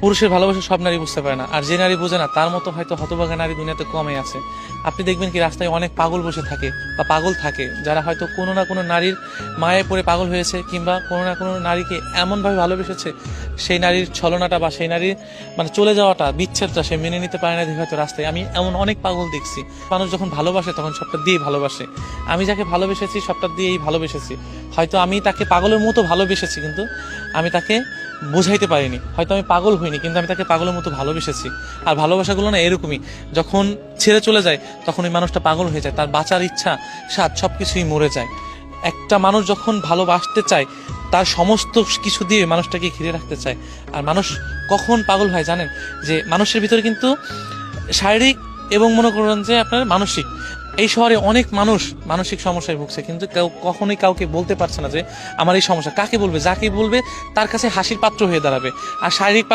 পুরুষের ভালোবাসা সব নারী বুঝতে পারে না, আর যে নারী বোঝে না তার মতো হয়তো হতভাগা নারী দুনিয়াতে কমই আছে। আপনি দেখবেন কি রাস্তায় অনেক পাগল বসে থাকে বা পাগল থাকে, যারা হয়তো কোনো না কোনো নারীর মায়ে পড়ে পাগল হয়েছে, কিংবা কোনো না কোনো নারীকে এমনভাবে ভালোবেসেছে, সেই নারীর ছলনাটা বা সেই নারীর মানে চলে যাওয়াটা, বিচ্ছেদটা সে মেনে নিতে পারে না দেখে হয়তো রাস্তায়। আমি এমন অনেক পাগল দেখছি। মানুষ যখন ভালোবাসে তখন সবটা দিয়েই ভালোবাসে। আমি যাকে ভালোবেসেছি সবটা দিয়েই ভালোবেসেছি। হয়তো আমি তাকে পাগলের মতো ভালোবেসেছি, কিন্তু আমি তাকে বোঝাইতে পারিনি। হয়তো আমি পাগল হইনি, কিন্তু আমি তাকে পাগলের মতো ভালোবেসেছি। আর ভালোবাসাগুলো না এরকমই, যখন ছেড়ে চলে যায় তখন ওই মানুষটা পাগল হয়ে যায়, তার বাঁচার ইচ্ছা, স্বাদ সবকিছুই মরে যায়। একটা মানুষ যখন ভালোবাসতে চায় তার সমস্ত কিছু দিয়ে মানুষটাকে ঘিরে রাখতে চায়। আর মানুষ কখন পাগল হয় জানেন? যে মানুষের ভিতরে কিন্তু শারীরিক এবং মনে করেন যে আপনার মানসিক, এই শহরে অনেক মানুষ মানসিক সমস্যায় ভুগছে, কিন্তু কেউ কখনোই কাউকে বলতে পারছে না যে আমার এই সমস্যা। কাকে বলবে? যাকে বলবে তার কাছে হাসির পাত্র হয়ে দাঁড়াবে। আর শারীরিক